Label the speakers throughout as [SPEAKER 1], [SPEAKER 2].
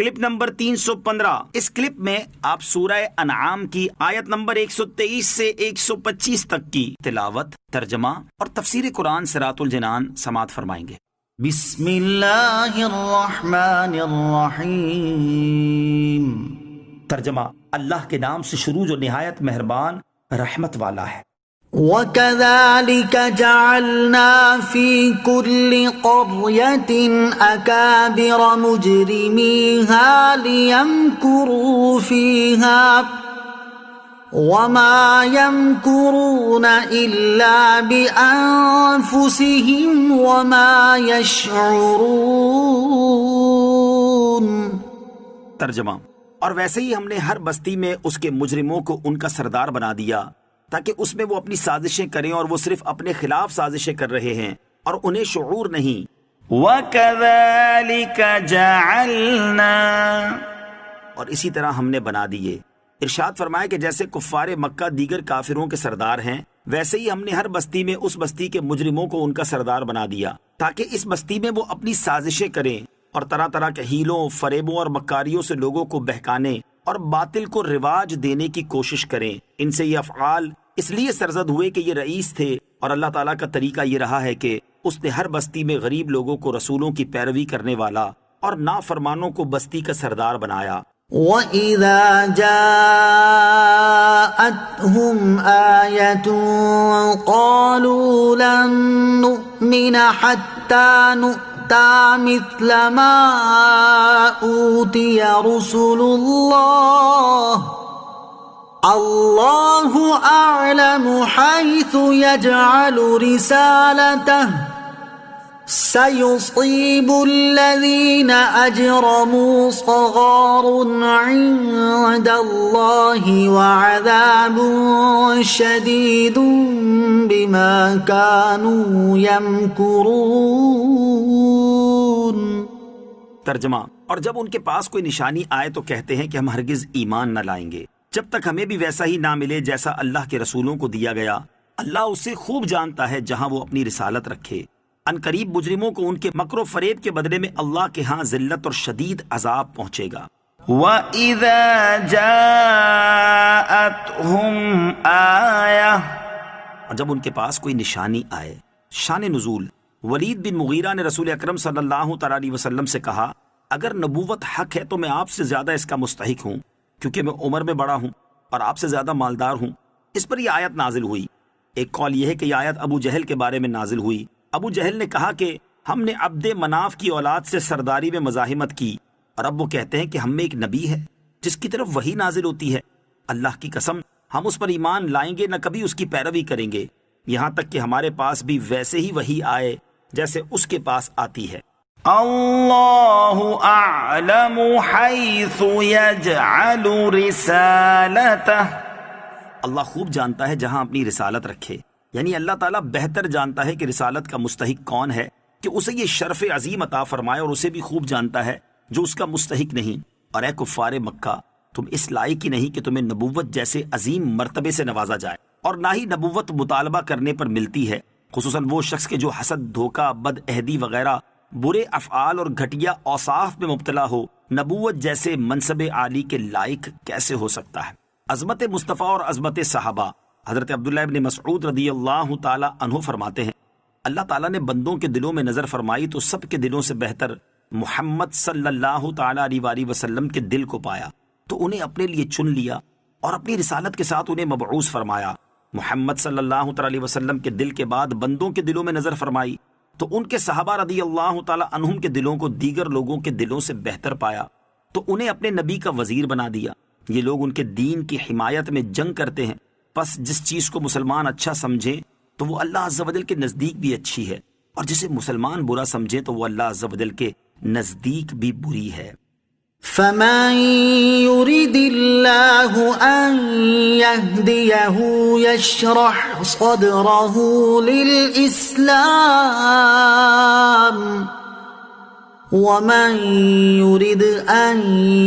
[SPEAKER 1] Clip number 315۔ اس clip میں آپ سورہ انعام کی آیت نمبر 123 سے 125 تک کی تلاوت، ترجمہ اور تفسیر قرآن صراط الجنان سماعت فرمائیں گے۔
[SPEAKER 2] بسم اللہ الرحمن الرحیم۔
[SPEAKER 1] ترجمہ، اللہ کے نام سے شروع جو نہایت مہربان رحمت والا ہے۔
[SPEAKER 2] وَكَذَلِكَ جَعَلْنَا فِي كُلِّ قَرْيَةٍ أَكَابِرَ مُجْرِمِيهَا لِيَمْكُرُوا فِيهَا وَمَا يَمْكُرُونَ إِلَّا بِأَنفُسِهِمْ وَمَا يَشْعُرُونَ۔
[SPEAKER 1] ترجمہ، اور ویسے ہی ہم نے ہر بستی میں اس کے مجرموں کو ان کا سردار بنا دیا تاکہ اس میں وہ اپنی سازشیں کریں، اور وہ صرف اپنے خلاف سازشیں کر رہے ہیں اور انہیں شعور نہیں۔ وَكَذَلِكَ جَعَلْنَا، اور اسی طرح ہم نے بنا دیے۔ ارشاد فرمایا کہ جیسے کفار مکہ دیگر کافروں کے سردار ہیں، ویسے ہی ہم نے ہر بستی میں اس بستی کے مجرموں کو ان کا سردار بنا دیا تاکہ اس بستی میں وہ اپنی سازشیں کریں اور طرح طرح کے ہیلوں، فریبوں اور مکاریوں سے لوگوں کو بہکانے اور باطل کو رواج دینے کی کوشش کریں۔ ان سے یہ افعال اس لیے سرزد ہوئے کہ یہ رئیس تھے، اور اللہ تعالیٰ کا طریقہ یہ رہا ہے کہ اس نے ہر بستی میں غریب لوگوں کو رسولوں کی پیروی کرنے والا اور نافرمانوں کو بستی کا سردار بنایا۔
[SPEAKER 2] وَإِذَا جَاءَتْهُمْ آيَةٌ قَالُوا لَن نُّؤْمِنَ حَتَّى نُؤْتَىٰ مِثْلَ مَا أُوتِيَ رُسُلُ اللَّهِ اللہ اعلم حیث یجعل رسالتہ سیصیب الذین اجرموا صغار عند اللہ وعذاب شدید بما كانوا یمکرون۔
[SPEAKER 1] ترجمہ، اور جب ان کے پاس کوئی نشانی آئے تو کہتے ہیں کہ ہم ہرگز ایمان نہ لائیں گے جب تک ہمیں بھی ویسا ہی نہ ملے جیسا اللہ کے رسولوں کو دیا گیا۔ اللہ اسے خوب جانتا ہے جہاں وہ اپنی رسالت رکھے۔ ان قریب مجرموں کو ان کے مکر و فریب کے بدلے میں اللہ کے ہاں ذلت اور شدید عذاب پہنچے گا۔ وَإِذَا جَاءَتْهُمْ آیَةٌ، اور جب ان کے پاس کوئی نشانی آئے۔ شان نزول، ولید بن مغیرہ نے رسول اکرم صلی اللہ تعالی علیہ وسلم سے کہا، اگر نبوت حق ہے تو میں آپ سے زیادہ اس کا مستحق ہوں، کیونکہ میں عمر میں بڑا ہوں اور آپ سے زیادہ مالدار ہوں۔ اس پر یہ آیت نازل ہوئی۔ ایک قول یہ ہے کہ یہ آیت ابو جہل کے بارے میں نازل ہوئی۔ ابو جہل نے کہا کہ ہم نے عبد مناف کی اولاد سے سرداری میں مزاحمت کی، اور اب وہ کہتے ہیں کہ ہم میں ایک نبی ہے جس کی طرف وحی نازل ہوتی ہے۔ اللہ کی قسم ہم اس پر ایمان لائیں گے، نہ کبھی اس کی پیروی کریں گے، یہاں تک کہ ہمارے پاس بھی ویسے ہی وحی آئے جیسے اس کے پاس آتی ہے۔ اللہ اعلم حیث یجعل رسالتہ، اللہ خوب جانتا ہے جہاں اپنی رسالت رکھے، یعنی اللہ تعالیٰ بہتر جانتا ہے کہ رسالت کا مستحق کون ہے کہ اسے یہ شرف عظیم عطا فرمائے، اور اسے بھی خوب جانتا ہے جو اس کا مستحق نہیں۔ اور اے کفار مکہ، تم اس لائق ہی نہیں کہ تمہیں نبوت جیسے عظیم مرتبے سے نوازا جائے، اور نہ ہی نبوت مطالبہ کرنے پر ملتی ہے، خصوصاً وہ شخص کے جو حسد، دھوکہ، بد عہدی وغیرہ برے افعال اور گھٹیا اوصاف میں مبتلا ہو، نبوت جیسے منصب عالی کے لائق کیسے ہو سکتا ہے؟ عظمت مصطفیٰ اور عظمت صحابہ۔ حضرت عبداللہ ابن مسعود رضی اللہ تعالی عنہ فرماتے ہیں، اللہ تعالیٰ نے بندوں کے دلوں میں نظر فرمائی تو سب کے دلوں سے بہتر محمد صلی اللہ تعالی علیہ وسلم کے دل کو پایا، تو انہیں اپنے لیے چن لیا اور اپنی رسالت کے ساتھ انہیں مبعوث فرمایا۔ محمد صلی اللہ تعالی علیہ وسلم کے دل کے بعد بندوں کے دلوں میں نظر فرمائی تو ان کے صحابہ رضی اللہ تعالی عنہم کے دلوں کو دیگر لوگوں کے دلوں سے بہتر پایا، تو انہیں اپنے نبی کا وزیر بنا دیا۔ یہ لوگ ان کے دین کی حمایت میں جنگ کرتے ہیں، پس جس چیز کو مسلمان اچھا سمجھیں تو وہ اللہ عز و جل کے نزدیک بھی اچھی ہے، اور جسے مسلمان برا سمجھے تو وہ اللہ عز و جل کے نزدیک بھی بری ہے۔
[SPEAKER 2] فَمَن يُرِدِ اللَّهُ أَن يَهْدِيَهُ يَشْرَحْ صَدْرَهُ لِلْإِسْلَامِ وَمَن يُرِدْ أَن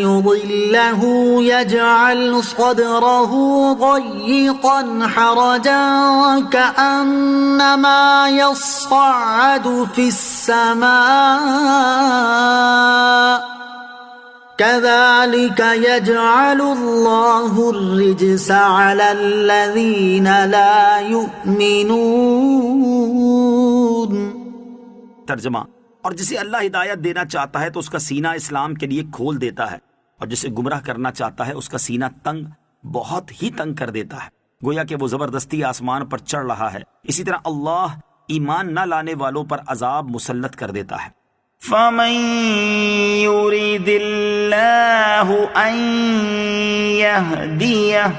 [SPEAKER 2] يُضِلَّهُ يَجْعَلْ صَدْرَهُ ضَيِّقًا حَرَجًا كَأَنَّمَا يَصَّعَّدُ فِي السَّمَاءِ كذلك يجعل الله الرجس على الذين لا يؤمنون۔
[SPEAKER 1] ترجمہ، اور جسے اللہ ہدایت دینا چاہتا ہے تو اس کا سینہ اسلام کے لیے کھول دیتا ہے، اور جسے گمراہ کرنا چاہتا ہے اس کا سینہ تنگ، بہت ہی تنگ کر دیتا ہے، گویا کہ وہ زبردستی آسمان پر چڑھ رہا ہے۔ اسی طرح اللہ ایمان نہ لانے والوں پر عذاب مسلط کر دیتا ہے۔
[SPEAKER 3] فَمَن يُرِدِ اللَّهُ أَن يَهْدِيَهُ،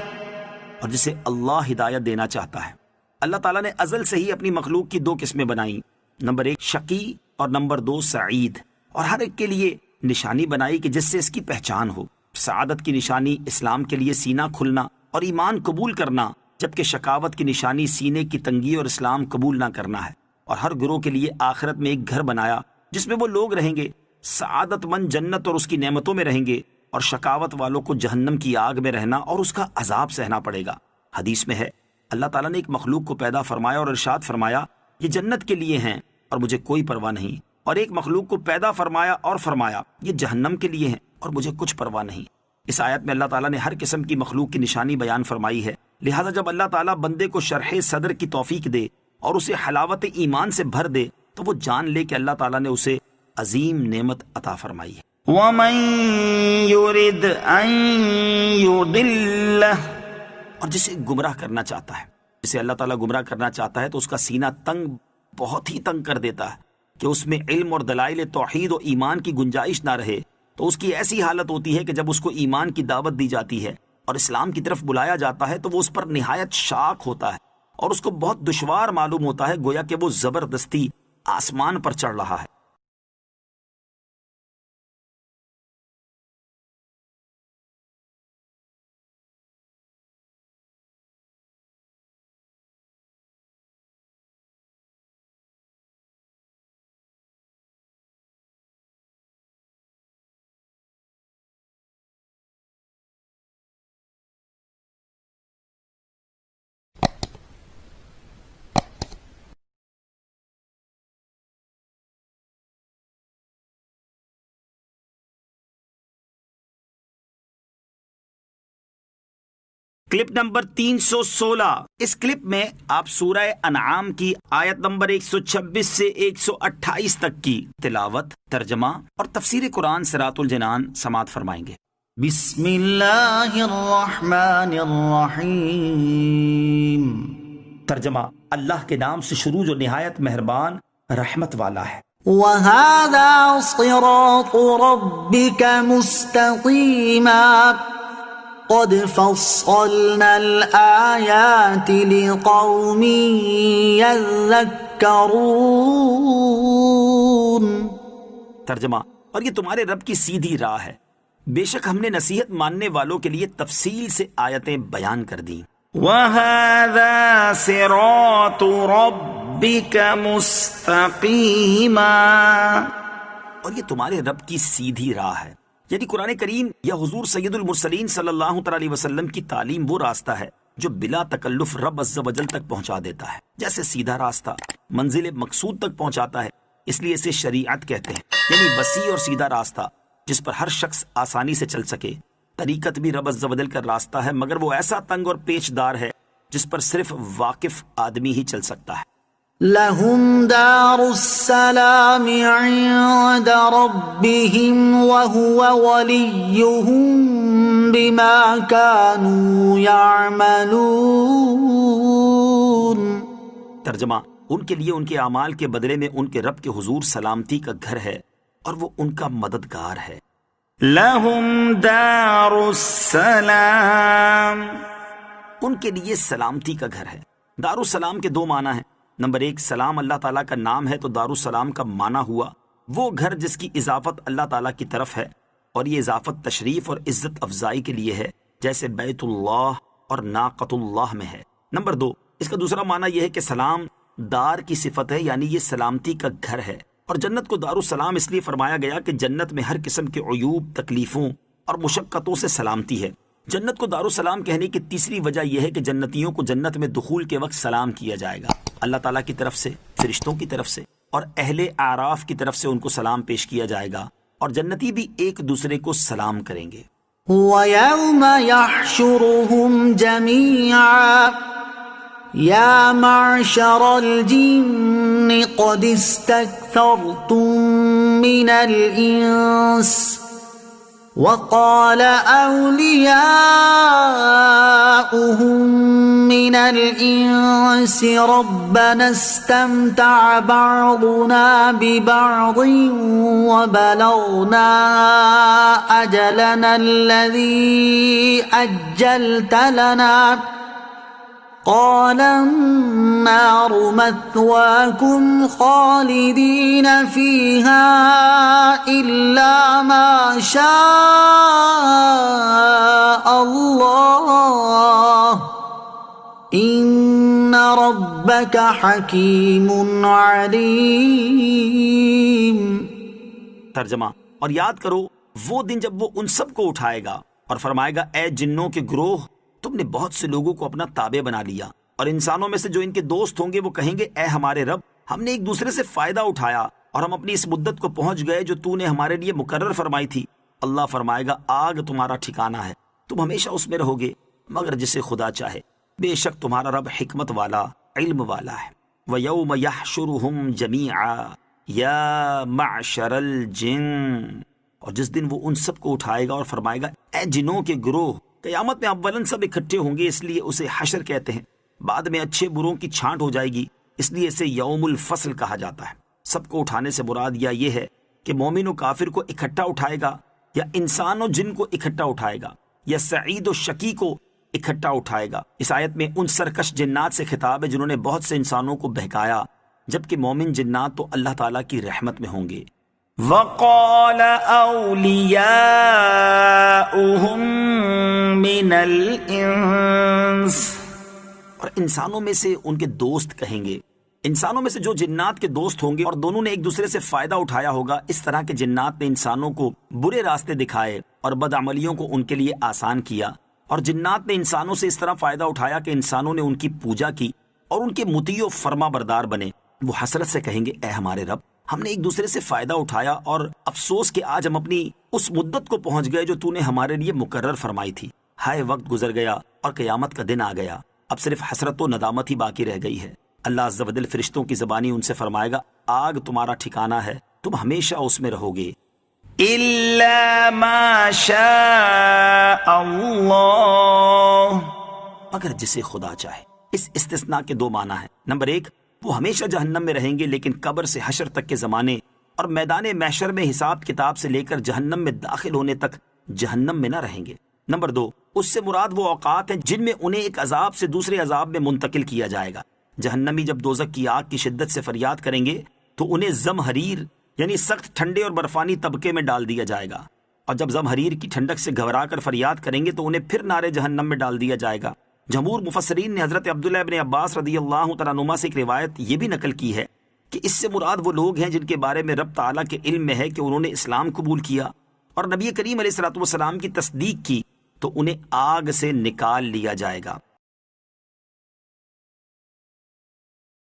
[SPEAKER 1] اور جسے اللہ ہدایت دینا چاہتا ہے۔ اللہ تعالیٰ نے ازل سے ہی اپنی مخلوق کی دو قسمیں بنائیں، نمبر 1 شقی اور نمبر 2 سعید، اور ہر ایک کے لیے نشانی بنائی کہ جس سے اس کی پہچان ہو۔ سعادت کی نشانی اسلام کے لیے سینہ کھلنا اور ایمان قبول کرنا، جبکہ شقاوت کی نشانی سینے کی تنگی اور اسلام قبول نہ کرنا ہے۔ اور ہر گروہ کے لیے آخرت میں ایک گھر بنایا جس میں وہ لوگ رہیں گے، سعادت مند جنت اور اس کی نعمتوں میں رہیں گے، اور شقاوت والوں کو جہنم کی آگ میں رہنا اور اس کا عذاب سہنا پڑے گا۔ حدیث میں ہے اللہ تعالیٰ نے ایک مخلوق کو پیدا فرمایا اور ارشاد فرمایا یہ جنت کے لیے ہیں اور مجھے کوئی پرواہ نہیں، اور ایک مخلوق کو پیدا فرمایا اور فرمایا یہ جہنم کے لیے ہیں اور مجھے کچھ پرواہ نہیں۔ اس آیت میں اللہ تعالیٰ نے ہر قسم کی مخلوق کی نشانی بیان فرمائی ہے، لہٰذا جب اللہ تعالیٰ بندے کو شرح صدر کی توفیق دے اور اسے حلاوت ایمان سے بھر دے تو وہ جان لے کہ اللہ تعالیٰ نے اسے عظیم نعمت عطا فرمائی ہے۔
[SPEAKER 3] وَمَن يُرِدْ أَن يُضِلَّهُ،
[SPEAKER 1] اور جسے گمراہ کرنا چاہتا ہے، جسے اللہ تعالیٰ گمراہ کرنا چاہتا ہے تو اس کا سینہ تنگ، بہت ہی تنگ کر دیتا ہے کہ اس میں علم اور دلائل توحید و ایمان کی گنجائش نہ رہے، تو اس کی ایسی حالت ہوتی ہے کہ جب اس کو ایمان کی دعوت دی جاتی ہے اور اسلام کی طرف بلایا جاتا ہے تو وہ اس پر نہایت شاق ہوتا ہے اور اس کو بہت دشوار معلوم ہوتا ہے، گویا کہ وہ زبردستی آسمان پر چڑھ رہا ہے۔ کلپ نمبر 316، اس کلپ میں آپ سورہ انعام کی آیت نمبر 126 سے 128 تک کی تلاوت، ترجمہ اور تفسیر قرآن صراط الجنان سماعت فرمائیں گے۔
[SPEAKER 2] بسم اللہ الرحمن الرحیم۔
[SPEAKER 1] ترجمہ، اللہ کے نام سے شروع جو نہایت مہربان رحمت والا ہے۔
[SPEAKER 2] وَهَذَا صِرَاطُ رَبِّكَ مُسْتَقِيمًا قَدْ فَصَّلْنَا الْآيَاتِ لِقَوْمٍ يَذَّكَّرُونَ۔
[SPEAKER 1] ترجمہ، اور یہ تمہارے رب کی سیدھی راہ ہے، بے شک ہم نے نصیحت ماننے والوں کے لیے تفصیل سے آیتیں بیان کر دیں۔
[SPEAKER 3] وَهَذَا صِرَاطُ رَبِّكَ مُسْتَقِيمًا،
[SPEAKER 1] اور یہ تمہارے رب کی سیدھی راہ ہے، یعنی قرآن کریم یا حضور سید المرسلین صلی اللہ علیہ وسلم کی تعلیم وہ راستہ ہے جو بلا تکلف رب عز و جل تک پہنچا دیتا ہے۔ جیسے سیدھا راستہ منزل مقصود تک پہنچاتا ہے، اس لیے اسے شریعت کہتے ہیں، یعنی وسیع اور سیدھا راستہ جس پر ہر شخص آسانی سے چل سکے۔ طریقت بھی رب عز و جل کا راستہ ہے، مگر وہ ایسا تنگ اور پیچ دار ہے جس پر صرف واقف آدمی ہی چل سکتا ہے۔
[SPEAKER 2] لهم دار السلام عند ربهم وهو وليهم بما كانوا يعملون۔
[SPEAKER 1] ترجمہ، ان کے لیے ان کے اعمال کے بدلے میں ان کے رب کے حضور سلامتی کا گھر ہے اور وہ ان کا مددگار ہے۔
[SPEAKER 3] لهم دار السلام،
[SPEAKER 1] ان کے لیے سلامتی کا گھر ہے۔ دار السلام کے دو معنی ہیں۔ نمبر 1، سلام اللہ تعالیٰ کا نام ہے تو دارالسلام کا معنی ہوا وہ گھر جس کی اضافت اللہ تعالیٰ کی طرف ہے، اور یہ اضافت تشریف اور عزت افزائی کے لیے ہے، جیسے بیت اللہ اور ناقۃ اللہ میں ہے۔ نمبر 2، اس کا دوسرا معنی یہ ہے کہ سلام دار کی صفت ہے، یعنی یہ سلامتی کا گھر ہے، اور جنت کو دارالسلام اس لیے فرمایا گیا کہ جنت میں ہر قسم کے عیوب، تکلیفوں اور مشقتوں سے سلامتی ہے۔ جنت کو دارالسلام کہنے کی تیسری وجہ یہ ہے کہ جنتیوں کو جنت میں دخول کے وقت سلام کیا جائے گا، اللہ تعالیٰ کی طرف سے، فرشتوں کی طرف سے اور اہل اعراف کی طرف سے ان کو سلام پیش کیا جائے گا، اور جنتی بھی ایک دوسرے کو سلام کریں گے۔
[SPEAKER 2] وَيَوْمَ يَحْشُرُهُمْ جَمِيعًا يَا مَعْشَرَ الْجِنِّ قَدِ اسْتَكْثَرْتُم مِّنَ الْإِنسِ وَقَالَ أَوْلِيَاؤُهُم مِّنَ الْإِنسِ رَبَّنَا اسْتَمْتَعَ بَعْضُنَا بِبَعْضٍ وَبَلَغْنَا أَجَلَنَا الَّذِي أَجَّلْتَ لَنَا قَالَ النَّارُ مَثْوَاكُمْ خَالِدِينَ فِيهَا إِلَّا مَا شَاءَ اللَّهُ إِنَّ رَبَّكَ حَكِيمٌ عَلِيمٌ۔
[SPEAKER 1] ترجمہ، اور یاد کرو وہ دن جب وہ ان سب کو اٹھائے گا اور فرمائے گا اے جنوں کے گروہ، تم نے بہت سے لوگوں کو اپنا تابع بنا لیا، اور انسانوں میں سے جو ان کے دوست ہوں گے وہ کہیں گے اے ہمارے رب، ہم نے ایک دوسرے سے فائدہ اٹھایا اور ہم اپنی اس مدت کو پہنچ گئے جو تو نے ہمارے لیے مقرر فرمائی تھی۔ اللہ فرمائے گا آگ تمہارا ٹھکانہ ہے، تم ہمیشہ اس میں رہو گے مگر جسے خدا چاہے، بے شک تمہارا رب حکمت والا، علم والا ہے۔ وَيَوْمَ يَحْشُرُهُمْ جَمِيعًا يَا مَعْشَرَ الْجِنِّ، اور جس دن وہ ان سب کو اٹھائے گا اور فرمائے گا اے جنوں کے گروہ۔ قیامت میں اولن سب اکٹھے ہوں گے، اس لیے اسے حشر کہتے ہیں، بعد میں اچھے بروں کی چھانٹ ہو جائے گی، اس لیے اسے یوم الفصل کہا جاتا ہے۔ سب کو اٹھانے سے مراد یا یہ ہے کہ مومن و کافر کو اکٹھا اٹھائے گا، یا انسان و جن کو اکٹھا اٹھائے گا، یا سعید و شقی کو اکٹھا اٹھائے گا۔ اس آیت میں ان سرکش جنات سے خطاب ہے جنہوں نے بہت سے انسانوں کو بہکایا، جبکہ مومن جنات تو اللہ تعالیٰ کی رحمت میں ہوں گے۔
[SPEAKER 3] وَقَالَ أَوْلِيَاؤُهُم مِّنَ الْإِنسِ،
[SPEAKER 1] اور انسانوں میں سے ان کے دوست کہیں گے، انسانوں میں سے جو جنات کے دوست ہوں گے اور دونوں نے ایک دوسرے سے فائدہ اٹھایا ہوگا، اس طرح کے جنات نے انسانوں کو برے راستے دکھائے اور بدعملیوں کو ان کے لیے آسان کیا، اور جنات نے انسانوں سے اس طرح فائدہ اٹھایا کہ انسانوں نے ان کی پوجا کی اور ان کے مطیع و فرما بردار بنے۔ وہ حسرت سے کہیں گے اے ہمارے رب، ہم نے ایک دوسرے سے فائدہ اٹھایا اور افسوس کہ آج ہم اپنی اس مدت کو پہنچ گئے جو تو نے ہمارے لیے مقرر فرمائی تھی۔ ہائے وقت گزر گیا اور قیامت کا دن آ گیا، اب صرف حسرت و ندامت ہی باقی رہ گئی ہے۔ اللہ عز و جل فرشتوں کی زبانی ان سے فرمائے گا آگ تمہارا ٹھکانہ ہے، تم ہمیشہ اس میں رہو گے،
[SPEAKER 3] إِلَّا مَا شَاءَ اللَّهُ،
[SPEAKER 1] مگر جسے خدا چاہے۔ اس استثناء کے دو معنی ہیں۔ نمبر ایک، وہ ہمیشہ جہنم میں رہیں گے، لیکن قبر سے حشر تک کے زمانے اور میدان محشر میں حساب کتاب سے لے کر جہنم میں داخل ہونے تک جہنم میں نہ رہیں گے۔ نمبر دو، اس سے مراد وہ اوقات ہیں جن میں انہیں ایک عذاب سے دوسرے عذاب میں منتقل کیا جائے گا۔ جہنمی جب دوزخ کی آگ کی شدت سے فریاد کریں گے تو انہیں زمہریر یعنی سخت ٹھنڈے اور برفانی طبقے میں ڈال دیا جائے گا، اور جب زمہریر کی ٹھنڈک سے گھبرا کر فریاد کریں گے تو انہیں پھر نارے جہنم میں ڈال دیا جائے گا۔ جمہور مفسرین نے حضرت عبداللہ ابن عباس رضی اللہ تعالیٰ عنہما سے ایک روایت یہ بھی نقل کی ہے کہ اس سے مراد وہ لوگ ہیں جن کے بارے میں رب تعالیٰ کے علم میں ہے کہ انہوں نے اسلام قبول کیا اور نبی کریم علیہ الصلوۃ والسلام کی تصدیق کی، تو انہیں آگ سے نکال لیا جائے گا۔